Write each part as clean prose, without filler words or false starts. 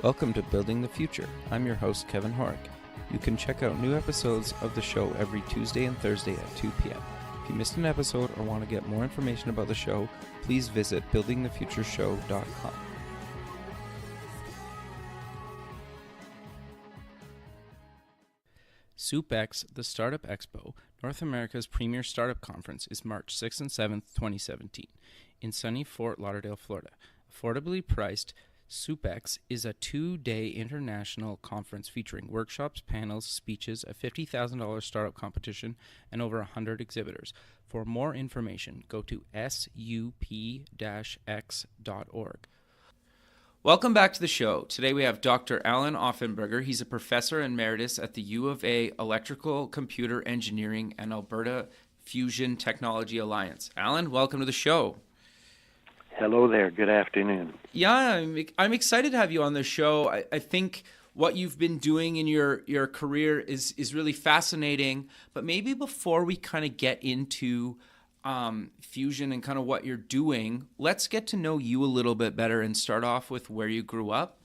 Welcome to Building the Future. I'm your host, Kevin Horick. You can check out new episodes of the show every Tuesday and Thursday at 2 p.m. If you missed an episode or want to get more information about the show, please visit buildingthefutureshow.com. SoupX, the Startup Expo, North America's premier startup conference, is March 6th and 7th, 2017, in sunny Fort Lauderdale, Florida. Affordably priced, SoupX is a 2-day international conference featuring workshops, panels, speeches, a $50,000 startup competition, and over 100 exhibitors. For more information, go to sup-x.org. Welcome back to the show. Today we have Dr. Allan Offenberger. He's a professor emeritus at the U of A Electrical Computer Engineering and Alberta Fusion Technology Alliance. Allan, welcome to the show. Hello there. Good afternoon. Yeah, I'm excited to have you on the show. I think what you've been doing in your career is really fascinating. But maybe before we kind of get into fusion and kind of what you're doing, let's get to know you a little bit better and start off with where you grew up.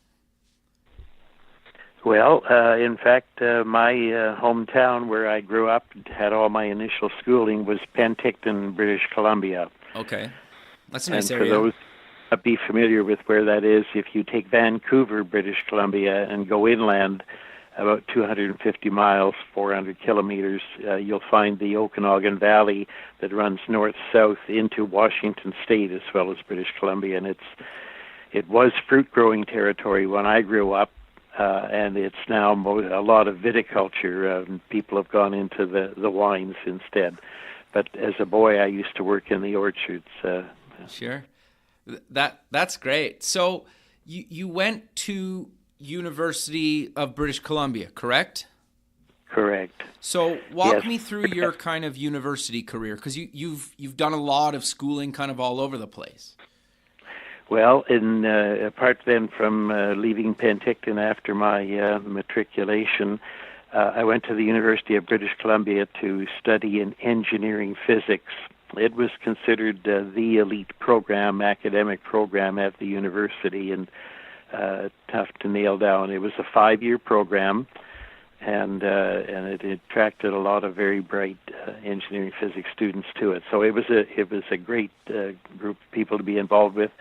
Well, in fact, my hometown where I grew up, had all my initial schooling, was Penticton, British Columbia. Okay. That's a nice and area. For those who be familiar with where that is, if you take Vancouver, British Columbia, and go inland about 250 miles, 400 kilometers, you'll find the Okanagan Valley that runs north-south into Washington State as well as British Columbia. And it was fruit-growing territory when I grew up, and it's now a lot of viticulture. People have gone into the wines instead. But as a boy, I used to work in the orchards. Sure. That's great. So you went to University of British Columbia, correct? Correct. So walk me through your kind of university career, because you've done a lot of schooling kind of all over the place. Well, apart then from leaving Penticton after my matriculation, I went to the University of British Columbia to study in engineering physics. It was considered the elite program, academic program at the university, and tough to nail down. It was a 5-year program, and it attracted a lot of very bright engineering physics students to it. So it was a great group of people to be involved with,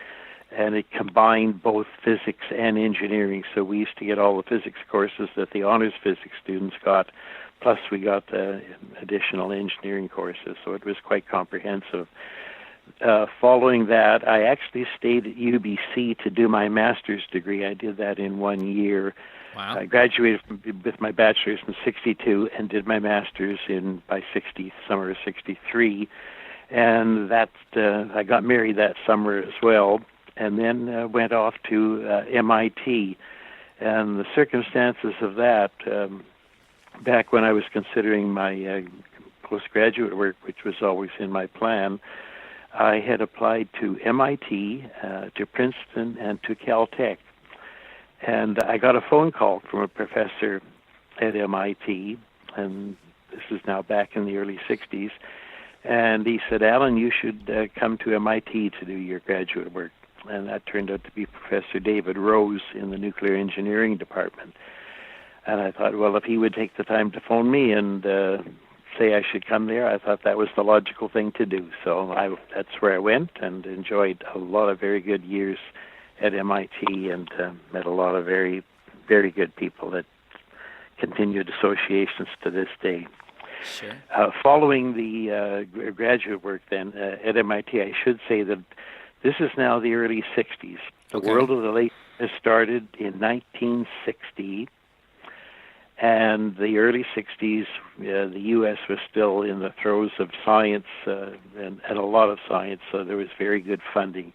and it combined both physics and engineering. So we used to get all the physics courses that the honors physics students got, plus we got additional engineering courses. So it was quite comprehensive. Following that, I actually stayed at UBC to do my master's degree. I did that in 1 year. Wow. I graduated with my bachelor's in 1962 and did my master's by summer of 1963. And I got married that summer as well, and then went off to MIT. And the circumstances of that, back when I was considering my postgraduate work, which was always in my plan, I had applied to MIT, to Princeton, and to Caltech. And I got a phone call from a professor at MIT, and this is now back in the early 60s, and he said, "Allan, you should come to MIT to do your graduate work." And that turned out to be Professor David Rose in the nuclear engineering department. And I thought, well, if he would take the time to phone me and say I should come there, I thought that was the logical thing to do. So that's where I went and enjoyed a lot of very good years at MIT and met a lot of very, very good people that continued associations to this day. Sure. Following the graduate work then at MIT, I should say that this is now the early 60s. The world of the laser has started in 1960. And the early 60s, the U.S. was still in the throes of science and a lot of science, so there was very good funding.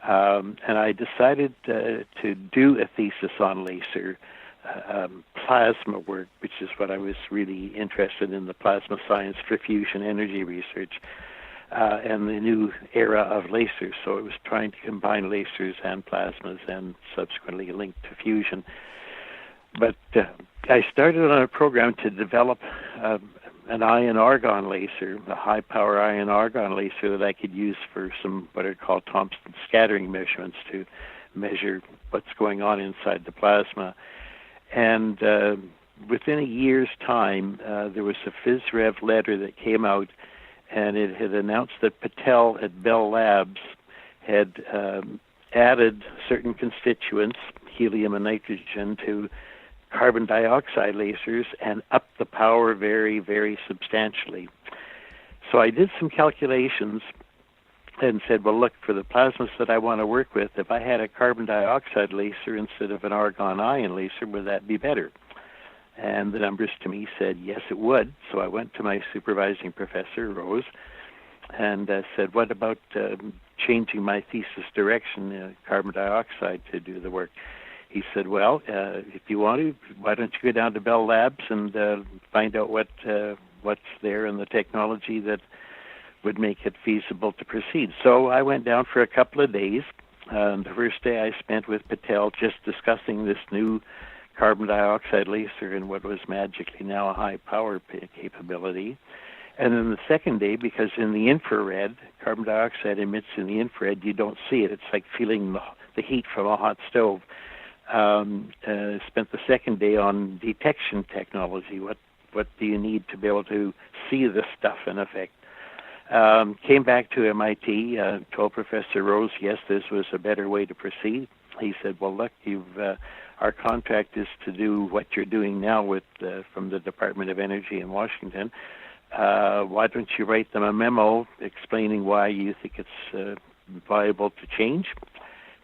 And I decided to do a thesis on laser plasma work, which is what I was really interested in, the plasma science for fusion energy research and the new era of lasers. So it was trying to combine lasers and plasmas and subsequently linked to fusion. But I started on a program to develop an iron-argon laser, a high-power iron-argon laser that I could use for some what are called Thompson scattering measurements to measure what's going on inside the plasma. And within a year's time, there was a PhysRev letter that came out, and it had announced that Patel at Bell Labs had added certain constituents, helium and nitrogen, to carbon dioxide lasers and upped the power very, very substantially. So I did some calculations and said, well, look, for the plasmas that I want to work with, if I had a carbon dioxide laser instead of an argon ion laser, would that be better? And the numbers to me said, yes, it would. So I went to my supervising professor, Rose, and said, what about changing my thesis direction, carbon dioxide, to do the work? He said, well, if you want to, why don't you go down to Bell Labs and find out what's there in the technology that would make it feasible to proceed. So I went down for a couple of days. The first day I spent with Patel just discussing this new carbon dioxide laser and what was magically now a high power capability. And then the second day, because in the infrared, carbon dioxide emits in the infrared, you don't see it. It's like feeling the heat from a hot stove. Spent the second day on detection technology. What do you need to be able to see this stuff in effect? Came back to MIT, told Professor Rose, yes, this was a better way to proceed. He said, well, look, our contract is to do what you're doing now with from the Department of Energy in Washington. Why don't you write them a memo explaining why you think it's viable to change?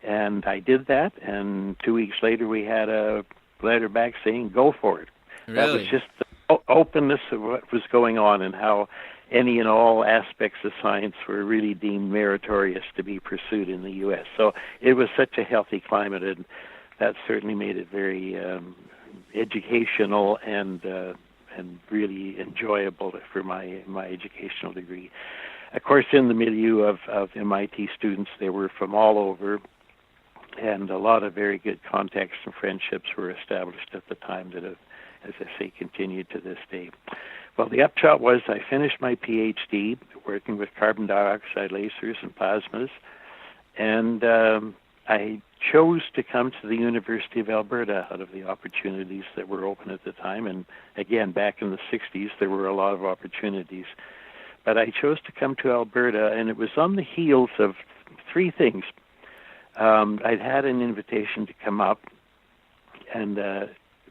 And I did that, and 2 weeks later we had a letter back saying, go for it. Really? That was just the openness of what was going on and how any and all aspects of science were really deemed meritorious to be pursued in the U.S. So it was such a healthy climate, and that certainly made it very educational and really enjoyable for my educational degree. Of course, in the milieu of MIT students, they were from all over, and a lot of very good contacts and friendships were established at the time that have, as I say, continued to this day. Well, the upshot was I finished my PhD working with carbon dioxide lasers and plasmas, and I chose to come to the University of Alberta out of the opportunities that were open at the time. And again, back in the 60s, there were a lot of opportunities. But I chose to come to Alberta, and it was on the heels of three things. I'd had an invitation to come up, and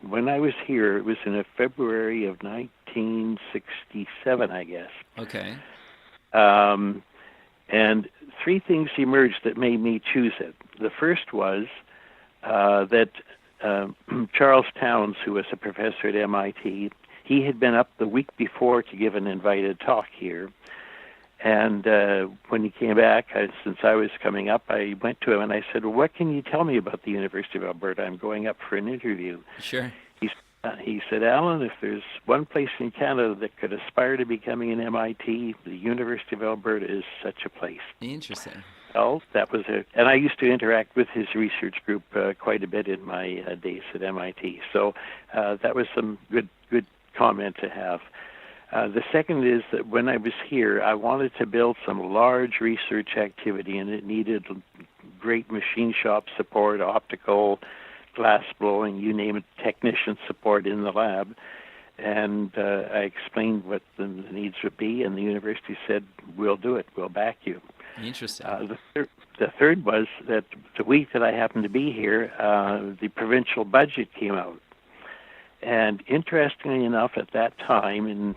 when I was here, it was in February of 1967, I guess. Okay. And three things emerged that made me choose it. The first was that Charles Towns, who was a professor at MIT, he had been up the week before to give an invited talk here. And when he came back, since I was coming up, I went to him and I said, well, what can you tell me about the University of Alberta? I'm going up for an interview. Sure. He said, Allan, if there's one place in Canada that could aspire to becoming an MIT, the University of Alberta is such a place. Interesting. Well, that was it. And I used to interact with his research group quite a bit in my days at MIT. So that was some good comment to have. The second is that when I was here, I wanted to build some large research activity, and it needed great machine shop support, optical, glass blowing, you name it, technician support in the lab. And I explained what the needs would be, and the university said, we'll do it, we'll back you. Interesting. The third was that the week that I happened to be here, the provincial budget came out. And interestingly enough, at that time, in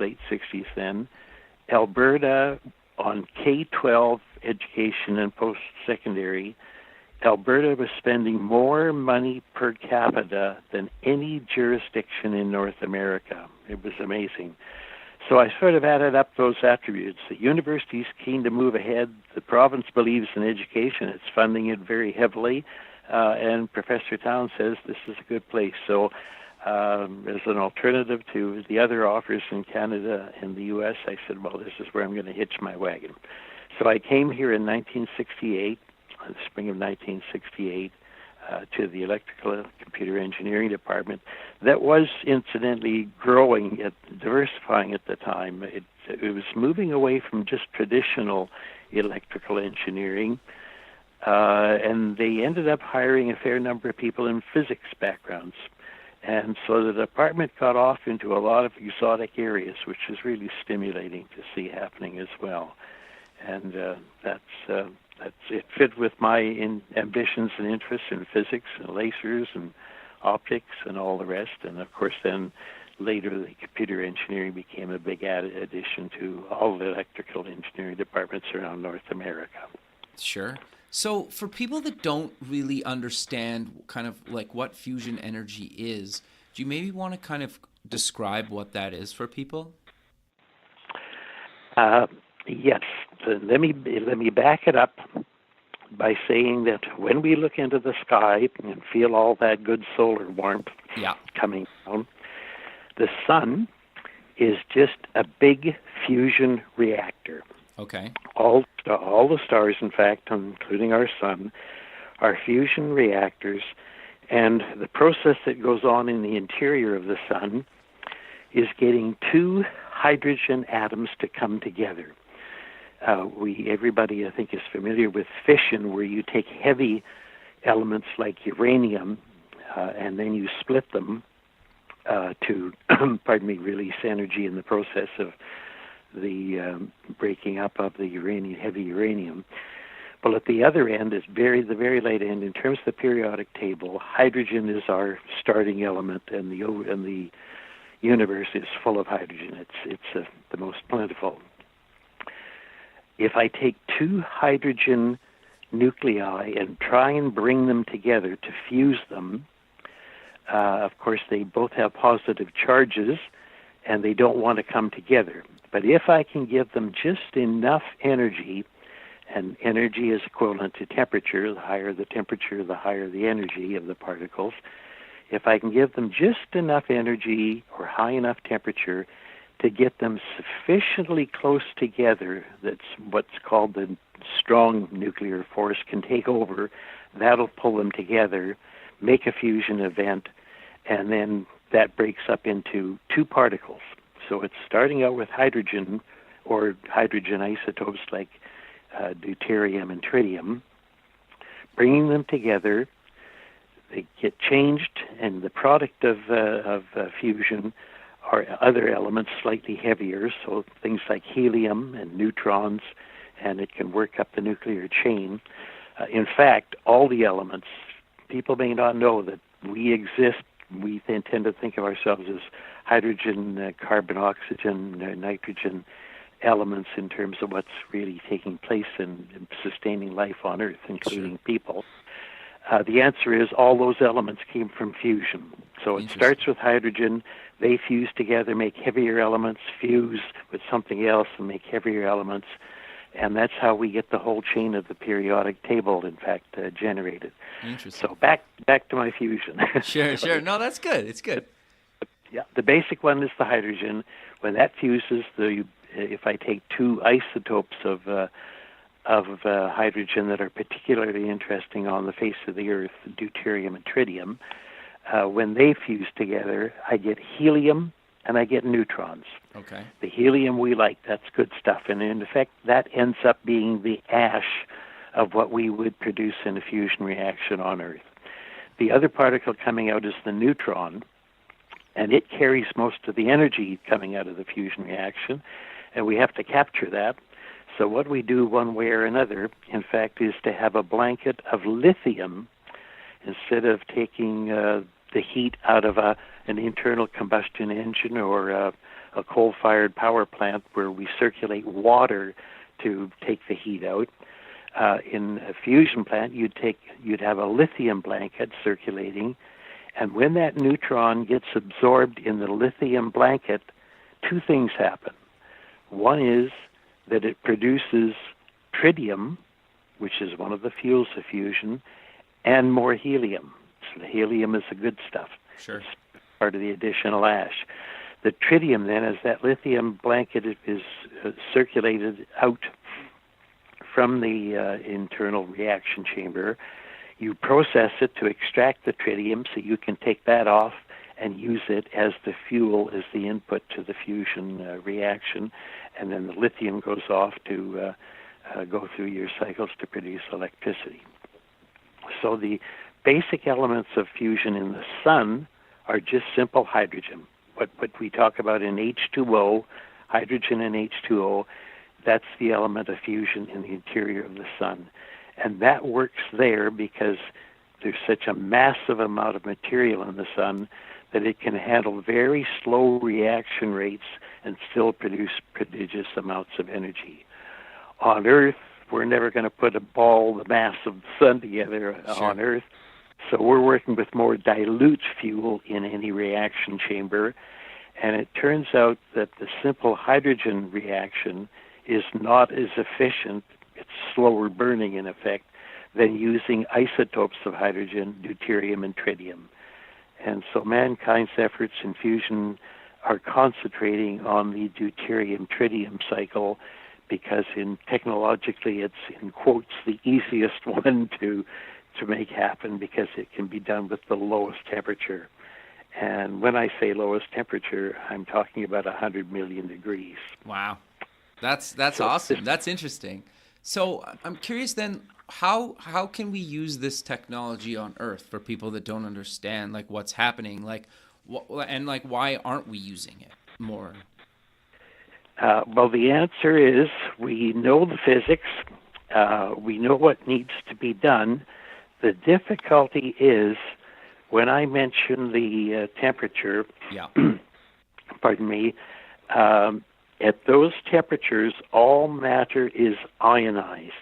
late 60s then, Alberta, on K-12 education and post-secondary, Alberta was spending more money per capita than any jurisdiction in North America. It was amazing. So I sort of added up those attributes. The university's keen to move ahead. The province believes in education. It's funding it very heavily. And Professor Town says this is a good place. So as an alternative to the other offers in Canada and the U.S., I said, well, this is where I'm going to hitch my wagon. So I came here in 1968, in the spring of 1968, to the Electrical and Computer Engineering Department. That was incidentally growing, diversifying at the time. It was moving away from just traditional electrical engineering And they ended up hiring a fair number of people in physics backgrounds. And so the department got off into a lot of exotic areas, which is really stimulating to see happening as well. And that's it fit with my ambitions and interests in physics and lasers and optics and all the rest. And of course, then later the computer engineering became a big addition to all the electrical engineering departments around North America. Sure. So for people that don't really understand kind of like what fusion energy is, do you maybe want to kind of describe what that is for people? Yes. So let me back it up by saying that when we look into the sky and feel all that good solar warmth coming down, the sun is just a big fusion reactor. Okay. All the stars, in fact, including our sun, are fusion reactors, and the process that goes on in the interior of the sun is getting two hydrogen atoms to come together. Everybody, I think, is familiar with fission, where you take heavy elements like uranium and then you split them to, release energy in the process of the breaking up of the heavy uranium. Well, at the other end, the very late end, in terms of the periodic table, hydrogen is our starting element, and the universe is full of hydrogen. It's the most plentiful. If I take two hydrogen nuclei and try and bring them together to fuse them, of course, they both have positive charges, and they don't want to come together. But if I can give them just enough energy, and energy is equivalent to temperature, the higher the temperature, the higher the energy of the particles. If I can give them just enough energy or high enough temperature to get them sufficiently close together, that's what's called the strong nuclear force can take over, that'll pull them together, make a fusion event, and then that breaks up into two particles. So it's starting out with hydrogen or hydrogen isotopes like deuterium and tritium, bringing them together. They get changed, and the product of fusion are other elements slightly heavier, so things like helium and neutrons, and it can work up the nuclear chain. In fact, all the elements, people may not know that we exist. We tend to think of ourselves as hydrogen, carbon, oxygen, nitrogen elements in terms of what's really taking place in sustaining life on Earth, including people. The answer is all those elements came from fusion. So it starts with hydrogen, they fuse together, make heavier elements, fuse with something else and make heavier elements, and that's how we get the whole chain of the periodic table, in fact, generated. Interesting. So back to my fusion. Sure. No, that's good. It's good. Yeah, the basic one is the hydrogen. When that fuses, if I take two isotopes of hydrogen that are particularly interesting on the face of the Earth, deuterium and tritium, when they fuse together, I get helium and I get neutrons. Okay. The helium we like, that's good stuff. And in effect, that ends up being the ash of what we would produce in a fusion reaction on Earth. The other particle coming out is the neutron, and it carries most of the energy coming out of the fusion reaction, and we have to capture that. So what we do one way or another, in fact, is to have a blanket of lithium instead of taking the heat out of an internal combustion engine or a coal-fired power plant where we circulate water to take the heat out. In a fusion plant, you'd have a lithium blanket circulating, and when that neutron gets absorbed in the lithium blanket, two things happen. One is that it produces tritium, which is one of the fuels of fusion, and more helium. So the helium is the good stuff. Sure. It's part of the additional ash. The tritium, then, as that lithium blanket is circulated out from the internal reaction chamber, you process it to extract the tritium so you can take that off and use it as the fuel, as the input to the fusion reaction. And then the lithium goes off to go through your cycles to produce electricity. So the basic elements of fusion in the sun are just simple hydrogen. What we talk about in H2O, hydrogen and H2O, that's the element of fusion in the interior of the sun. And that works there because there's such a massive amount of material in the sun that it can handle very slow reaction rates and still produce prodigious amounts of energy. On Earth, we're never going to put a ball the mass of the sun together on Earth, so we're working with more dilute fuel in any reaction chamber, and it turns out that the simple hydrogen reaction is not as efficient, it's slower burning in effect, than using isotopes of hydrogen, deuterium and tritium. And so mankind's efforts in fusion are concentrating on the deuterium-tritium cycle because technologically it's, in quotes, the easiest one to make happen because it can be done with the lowest temperature. And when I say lowest temperature, I'm talking about 100 million degrees. Wow. That's awesome. That's interesting. So I'm curious then, how can we use this technology on Earth for people that don't understand like what's happening, and why aren't we using it more? Well, the answer is we know the physics. We know what needs to be done. The difficulty is when I mention the temperature, pardon me, at those temperatures, all matter is ionized.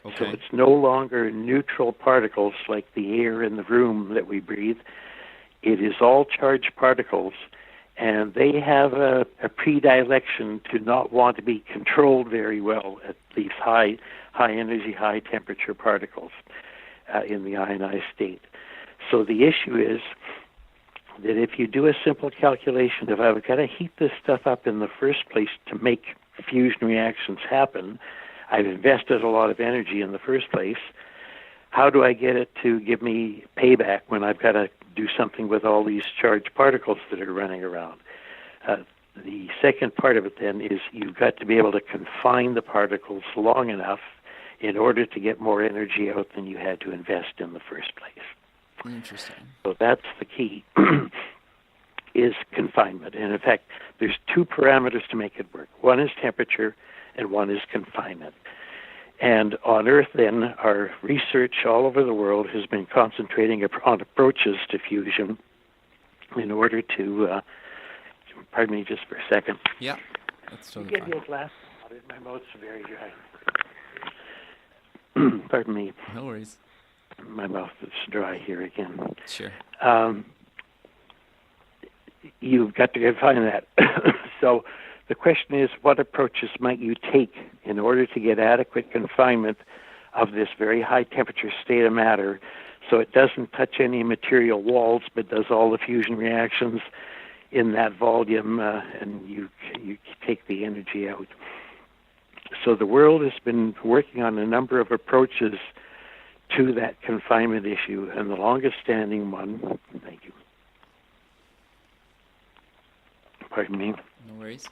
Okay. So it's no longer neutral particles like the air in the room that we breathe. It is all charged particles, and they have a predilection to not want to be controlled very well at these high energy, high temperature particles in the ionized state. So the issue is that if you do a simple calculation of I've got to heat this stuff up in the first place to make fusion reactions happen, I've invested a lot of energy in the first place, how do I get it to give me payback when I've got to do something with all these charged particles that are running around? The second part of it then is you've got to be able to confine the particles long enough in order to get more energy out than you had to invest in the first place. Interesting. So that's the key, is confinement. And in fact, there's two parameters to make it work. One is temperature, and one is confinement. And on Earth, then, our research all over the world has been concentrating on approaches to fusion in order to, pardon me just for a second. Yeah, that's totally fine. Get me a glass of water. My mouth's very dry. Pardon me. No worries. My mouth is dry here again. Sure. You've got to confine that. So the question is, what approaches might you take in order to get adequate confinement of this very high temperature state of matter so it doesn't touch any material walls but does all the fusion reactions in that volume and you take the energy out. So the world has been working on a number of approaches to that confinement issue, and the longest standing one, thank you, pardon me, no worries,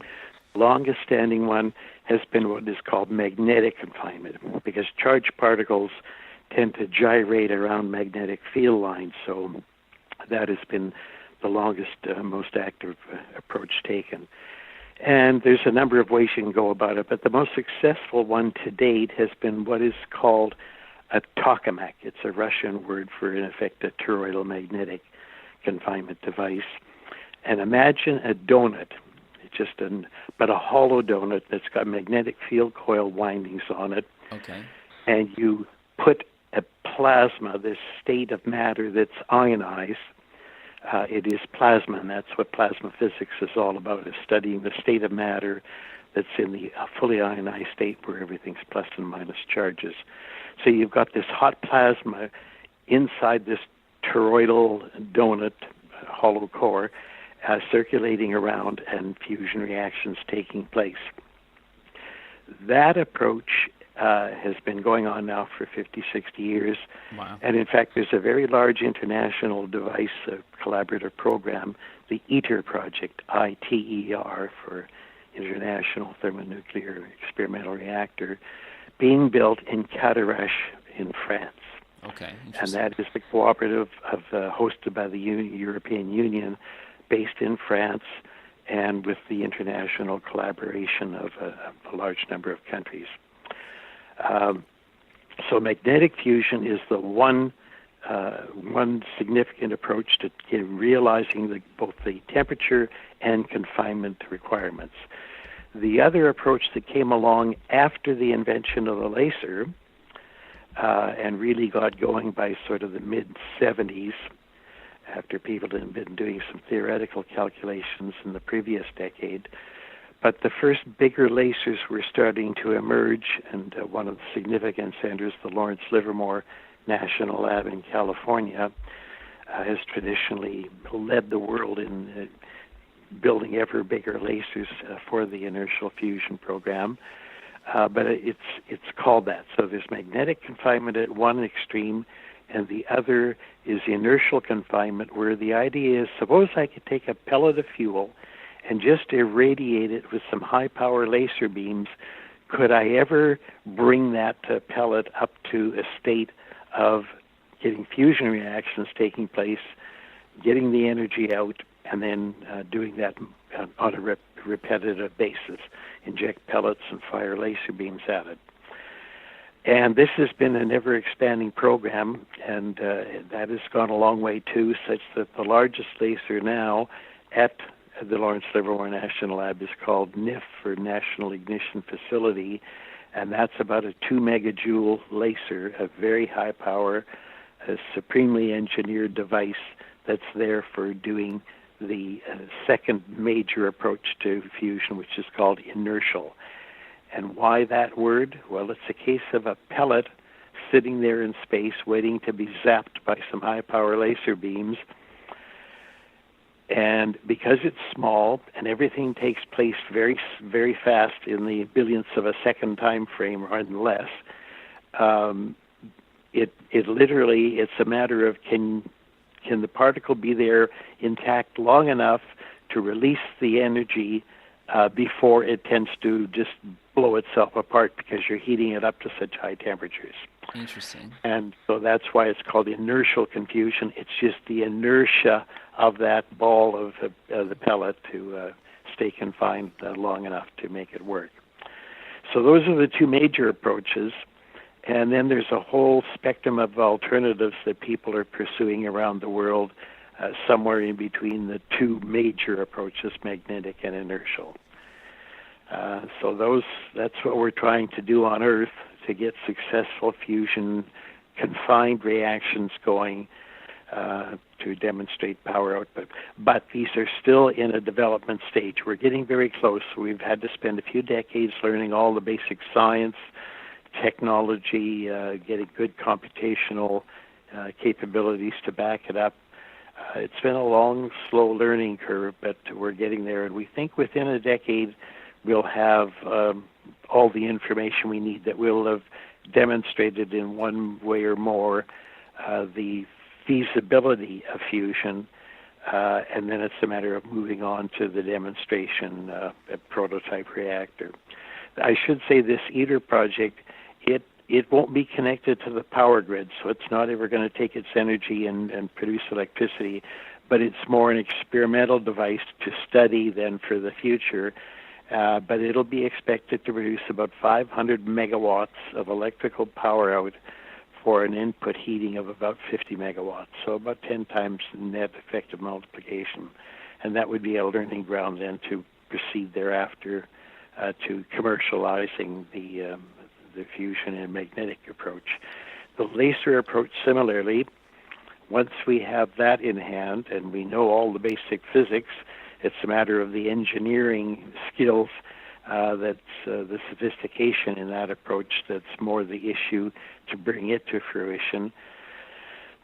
longest standing one has been what is called magnetic confinement, because charged particles tend to gyrate around magnetic field lines, so that has been the longest, most active approach taken. And there's a number of ways you can go about it, but the most successful one to date has been what is called a tokamak. It's a Russian word for, in effect, a toroidal magnetic confinement device. And imagine a donut, but a hollow donut that's got magnetic field coil windings on it. Okay. And you put a plasma, this state of matter that's ionized. It is plasma, and that's what plasma physics is all about, is studying the state of matter that's in the fully ionized state where everything's plus and minus charges. So you've got this hot plasma inside this toroidal donut, hollow core, circulating around and fusion reactions taking place. That approach has been going on now for 50, 60 years. Wow. And in fact, there's a very large international device, collaborative program, the ITER project, ITER for International Thermonuclear Experimental Reactor, being built in Cadarache in France. Okay, And interesting. that is the cooperative hosted by the European Union, based in France, and with the international collaboration of a large number of countries. So magnetic fusion is the one significant approach to realizing both the temperature and confinement requirements. The other approach that came along after the invention of the laser and really got going by sort of the mid-70s, after people had been doing some theoretical calculations in the previous decade. But the first bigger lasers were starting to emerge, and one of the significant centers, the Lawrence Livermore National Lab in California, has traditionally led the world in building ever bigger lasers for the inertial fusion program. But it's called that. So there's magnetic confinement at one extreme, and the other is inertial confinement, where the idea is, suppose I could take a pellet of fuel and just irradiate it with some high-power laser beams. Could I ever bring that pellet up to a state of getting fusion reactions taking place, getting the energy out, and then doing that on a repetitive basis, inject pellets and fire laser beams at it? And this has been an ever-expanding program, and that has gone a long way too, such that the largest laser now at the Lawrence Livermore National Lab is called NIF, or National Ignition Facility, and that's about a 2 megajoule laser, a very high power, a supremely engineered device that's there for doing the second major approach to fusion, which is called inertial. And why that word? Well, it's a case of a pellet sitting there in space waiting to be zapped by some high-power laser beams. And because it's small and everything takes place very, very fast in the billionths of a second time frame or less, it literally, it's a matter of can the particle be there intact long enough to release the energy before it tends to just blow itself apart because you're heating it up to such high temperatures. Interesting. And so that's why it's called inertial confusion. It's just the inertia of that ball of the pellet to stay confined long enough to make it work. So those are the two major approaches. And then there's a whole spectrum of alternatives that people are pursuing around the world, somewhere in between the two major approaches, magnetic and inertial. So that's what we're trying to do on Earth, to get successful fusion confined reactions going to demonstrate power output. But these are still in a development stage. We're getting very close. We've had to spend a few decades learning all the basic science, technology, getting good computational capabilities to back it up. It's been a long, slow learning curve, but we're getting there. And we think within a decade we'll have all the information we need, that we'll have demonstrated in one way or more the feasibility of fusion, and then it's a matter of moving on to the demonstration prototype reactor. I should say this ITER project, it won't be connected to the power grid, so it's not ever going to take its energy and produce electricity, but it's more an experimental device to study then for the future. But it'll be expected to produce about 500 megawatts of electrical power out for an input heating of about 50 megawatts, so about 10 times net effective multiplication. And that would be a learning ground then to proceed thereafter to commercializing the fusion and magnetic approach. The laser approach, similarly, once we have that in hand and we know all the basic physics, it's a matter of the engineering skills, that's the sophistication in that approach that's more the issue to bring it to fruition.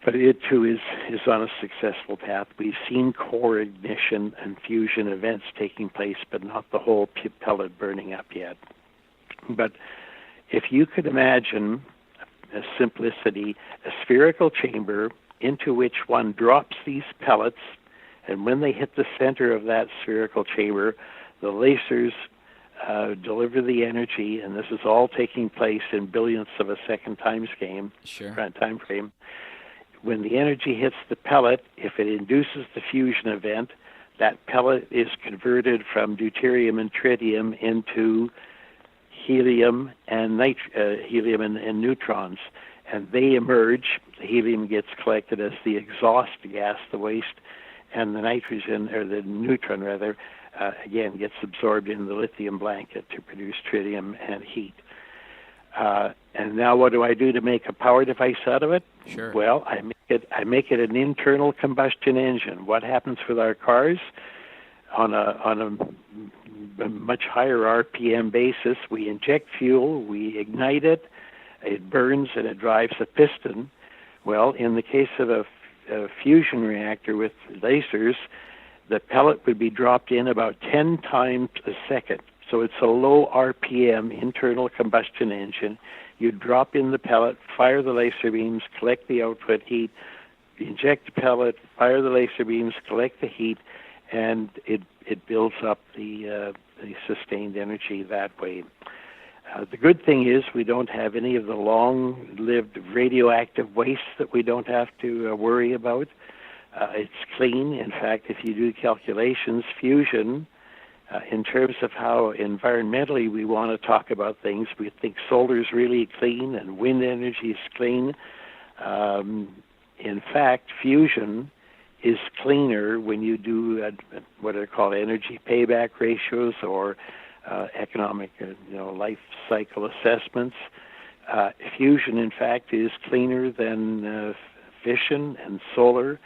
But it too is on a successful path. We've seen core ignition and fusion events taking place, but not the whole pellet burning up yet. But if you could imagine a simplicity, a spherical chamber into which one drops these pellets, and when they hit the center of that spherical chamber, the lasers deliver the energy, and this is all taking place in billionths of a second time frame. When the energy hits the pellet, if it induces the fusion event, that pellet is converted from deuterium and tritium into helium and helium and neutrons, and they emerge. The helium gets collected as the exhaust gas, the waste, and the nitrogen, or the neutron rather, again gets absorbed in the lithium blanket to produce tritium and heat. And now what do I do to make a power device out of it? Sure. Well, I make it an internal combustion engine. What happens with our cars? On a much higher RPM basis, we inject fuel, we ignite it, it burns, and it drives a piston. Well, in the case of a fusion reactor with lasers, the pellet would be dropped in about 10 times a second. So it's a low RPM internal combustion engine. You drop in the pellet, fire the laser beams, collect the output heat, inject the pellet, fire the laser beams, collect the heat, and it builds up the sustained energy that way. The good thing is we don't have any of the long-lived radioactive waste that we don't have to worry about. It's clean. In fact, if you do calculations, fusion, in terms of how environmentally we want to talk about things, we think solar is really clean and wind energy is clean. In fact, fusion is cleaner when you do what are called energy payback ratios or economic life cycle assessments. Fusion, in fact, is cleaner than fission and solar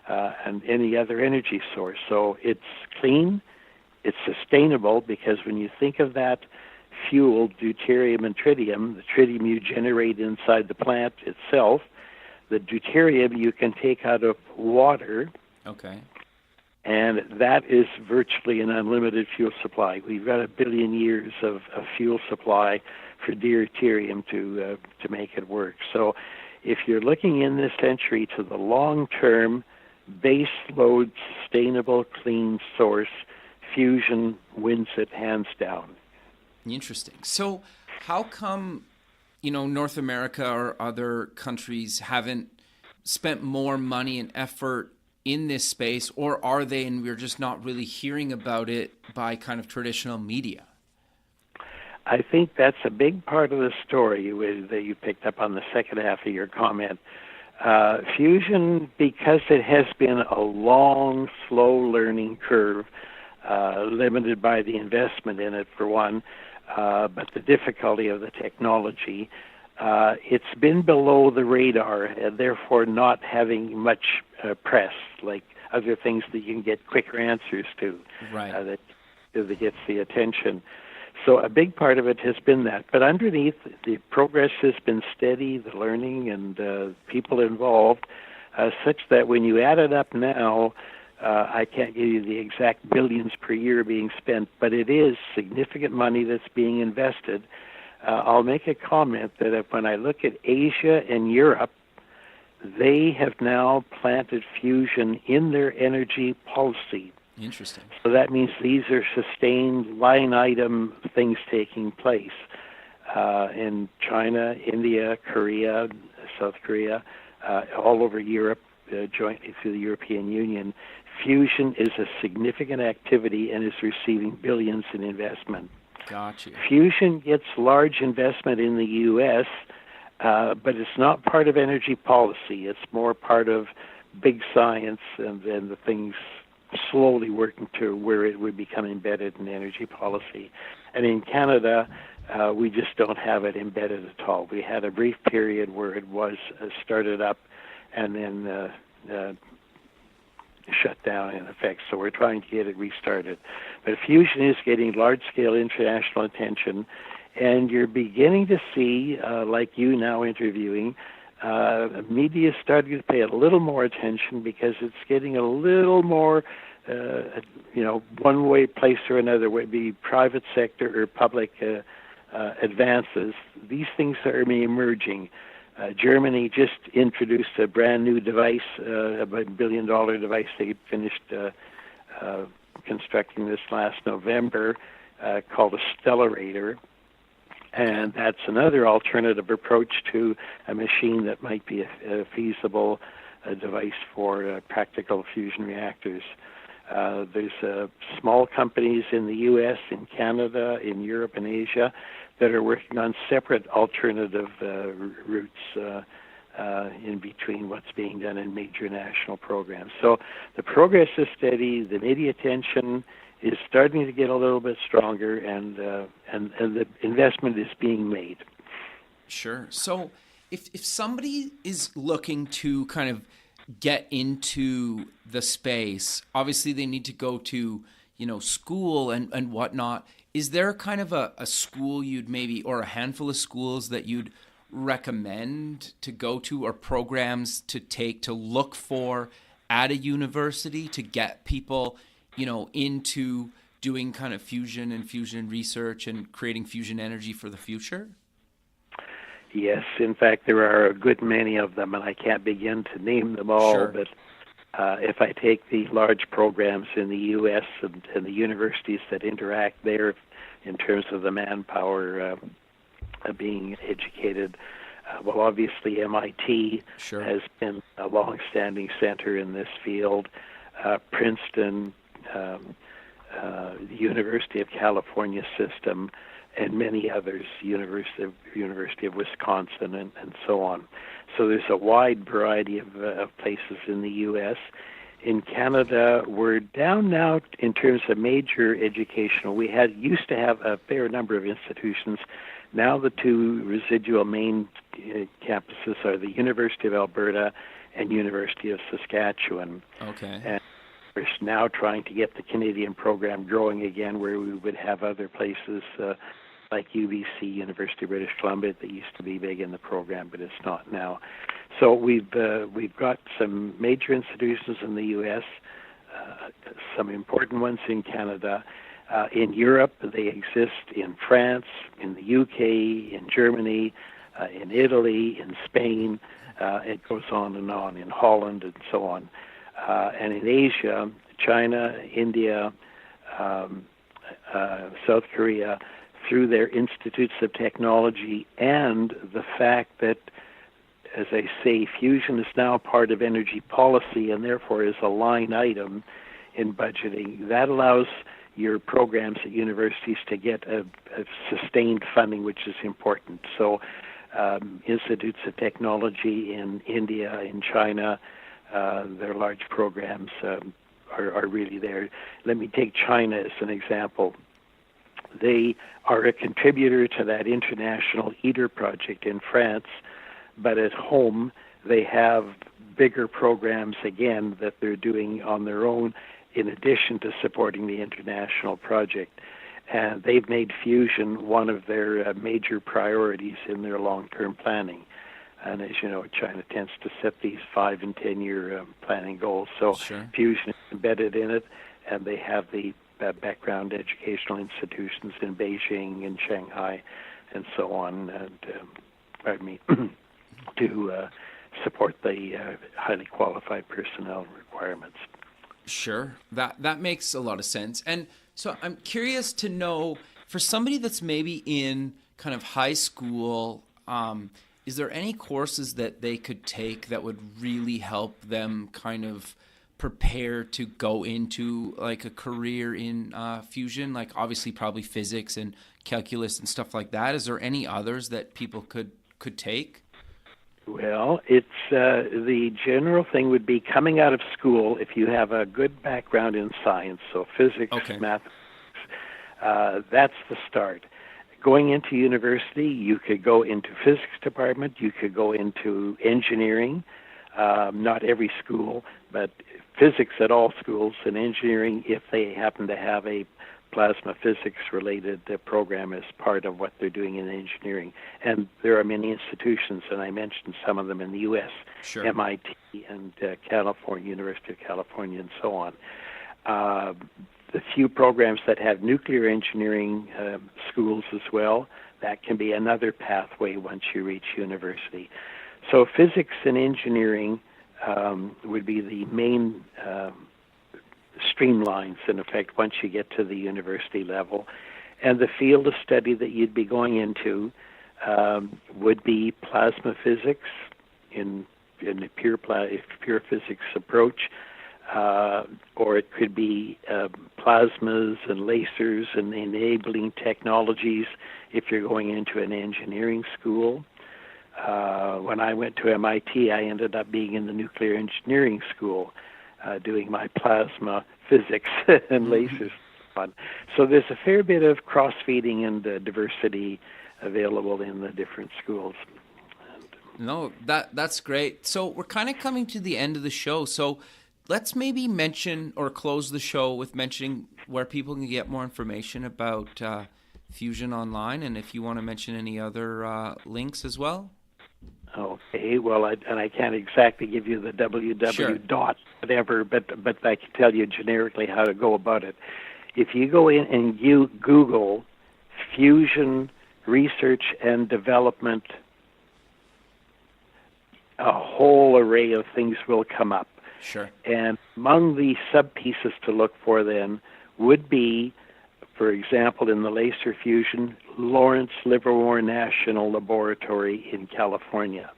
and any other energy source. So it's clean. It's sustainable because when you think of that fuel, deuterium and tritium, the tritium you generate inside the plant itself, the deuterium you can take out of water. Okay. And that is virtually an unlimited fuel supply. We've got 1 billion years of fuel supply for deuterium to make it work. So if you're looking in this century to the long-term, base load, sustainable, clean source, fusion wins it hands down. Interesting. So how come, North America or other countries haven't spent more money and effort in this space, or are they, and we're just not really hearing about it by kind of traditional media? I think that's a big part of the story that you picked up on the second half of your comment. Fusion, because it has been a long, slow learning curve, limited by the investment in it, for one, but the difficulty of the technology, it's been below the radar and therefore not having much press, like other things that you can get quicker answers to, right. That gets the attention. So a big part of it has been that. But underneath, the progress has been steady, the learning and people involved, such that when you add it up now, I can't give you the exact billions per year being spent, but it is significant money that's being invested. I'll make a comment that when I look at Asia and Europe, they have now planted fusion in their energy policy. Interesting. So that means these are sustained line item things taking place in China, India, Korea, South Korea, all over Europe, jointly through the European Union. Fusion is a significant activity and is receiving billions in investment. Gotcha. Fusion gets large investment in the U.S., but it's not part of energy policy. It's more part of big science and the things slowly working to where it would become embedded in energy policy. And in Canada, we just don't have it embedded at all. We had a brief period where it was started up and then shut down in effect, so we're trying to get it restarted. But fusion is getting large-scale international attention, and you're beginning to see, like you now interviewing, media is starting to pay a little more attention because it's getting a little more, one way, place or another, whether it be private sector or public advances. These things are emerging. Germany just introduced a brand new device, a $1 billion device they finished constructing this last November, called a stellarator. And that's another alternative approach to a machine that might be a feasible device for practical fusion reactors. There's small companies in the U.S., in Canada, in Europe, and Asia that are working on separate alternative routes in between what's being done in major national programs. So the progress is steady. The media attention is starting to get a little bit stronger, and the investment is being made. Sure. So if somebody is looking to kind of get into the space, obviously they need to go to, school and whatnot. Is there kind of a school you'd maybe, or a handful of schools that you'd recommend to go to, or programs to take to look for at a university to get people into doing kind of fusion and fusion research and creating fusion energy for the future? Yes, in fact, there are a good many of them, and I can't begin to name them all. Sure. But if I take the large programs in the U.S. and the universities that interact there in terms of the manpower being educated, well, obviously MIT Sure. has been a long-standing center in this field. Princeton, the University of California system, and many others, University of Wisconsin, and so on. So there's a wide variety of places in the U.S. In Canada, we're down now in terms of major educational. We used to have a fair number of institutions. Now the two residual main campuses are the University of Alberta and University of Saskatchewan. Okay. And we're now trying to get the Canadian program growing again, where we would have other places like UBC, University of British Columbia, that used to be big in the program, but it's not now. So we've got some major institutions in the U.S., some important ones in Canada. In Europe, they exist in France, in the UK, in Germany, in Italy, in Spain. It goes on, in Holland, and so on. And in Asia, China, India, South Korea, through their institutes of technology, and the fact that, as I say, fusion is now part of energy policy and therefore is a line item in budgeting. That allows your programs at universities to get a sustained funding, which is important. So institutes of technology in India, in China, their large programs are really there. Let me take China as an example. They are a contributor to that international ITER project in France, but at home they have bigger programs, again, that they're doing on their own in addition to supporting the international project. And they've made fusion one of their major priorities in their long-term planning. And as you know, China tends to set these 5- and 10-year planning goals. So Sure. fusion is embedded in it, and they have the background educational institutions in Beijing and Shanghai and so on, and to support the highly qualified personnel requirements. Sure. That makes a lot of sense. And so I'm curious to know, for somebody that's maybe in kind of high school, is there any courses that they could take that would really help them kind of prepare to go into like a career in fusion? Like obviously probably physics and calculus and stuff like that. Is there any others that people could take? Well, it's the general thing would be coming out of school, if you have a good background in science, so physics, Okay. mathematics, that's the start. Going into university, you could go into physics department, you could go into engineering, not every school, but physics at all schools, and engineering if they happen to have a plasma physics-related program as part of what they're doing in engineering. And there are many institutions, and I mentioned some of them in the U.S., Sure. MIT and California, University of California, and so on. The few programs that have nuclear engineering schools as well, that can be another pathway once you reach university. So physics and engineering would be the main streamlines, in effect, once you get to the university level. And the field of study that you'd be going into would be plasma physics in a pure physics approach, or it could be plasmas and lasers and enabling technologies if you're going into an engineering school. When I went to MIT, I ended up being in the nuclear engineering school, doing my plasma physics and lasers. So there's a fair bit of cross-feeding and diversity available in the different schools. No, that's great. So we're kind of coming to the end of the show. So let's maybe mention or close the show with mentioning where people can get more information about Fusion Online, and if you want to mention any other links as well. Okay, well, I can't exactly give you the www Sure. dot whatever, but I can tell you generically how to go about it. If you go in and you Google Fusion Research and Development, a whole array of things will come up. Sure. And among the sub-pieces to look for then would be, for example, in the laser fusion, Lawrence Livermore National Laboratory in California.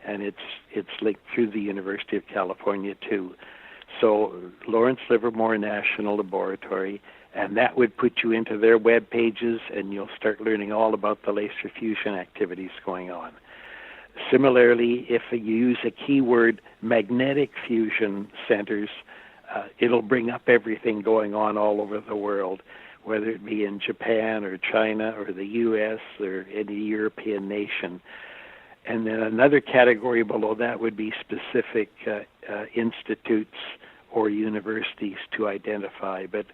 And it's linked through the University of California too. So Lawrence Livermore National Laboratory, and that would put you into their web pages, and you'll start learning all about the laser fusion activities going on. Similarly, if you use a keyword magnetic fusion centers, it'll bring up everything going on all over the world, whether it be in Japan or China or the U.S. or any European nation. And then another category below that would be specific institutes or universities to identify, but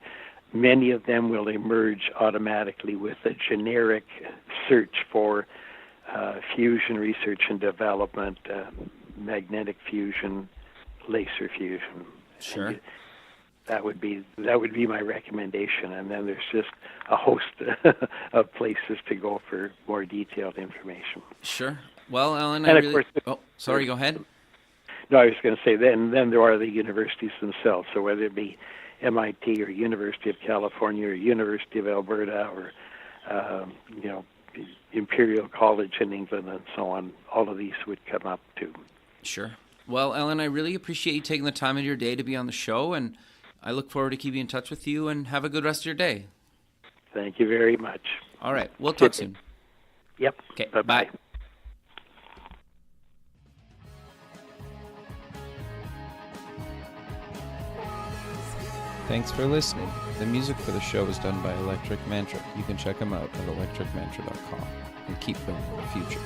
many of them will emerge automatically with a generic search for fusion research and development, magnetic fusion, laser fusion. Sure. That would be my recommendation, and then there's just a host of places to go for more detailed information. Sure. Well, Allan, And of course, sorry, go ahead. No, I was going to say then there are the universities themselves. So whether it be MIT or University of California or University of Alberta or Imperial College in England and so on, all of these would come up too. Sure. Well, Allan, I really appreciate you taking the time of your day to be on the show, and I look forward to keeping in touch with you, and have a good rest of your day. Thank you very much. All right. We'll talk soon. Yep. Okay. Bye-bye. Bye. Thanks for listening. The music for the show is done by Electric Mantra. You can check them out at electricmantra.com and keep building the future.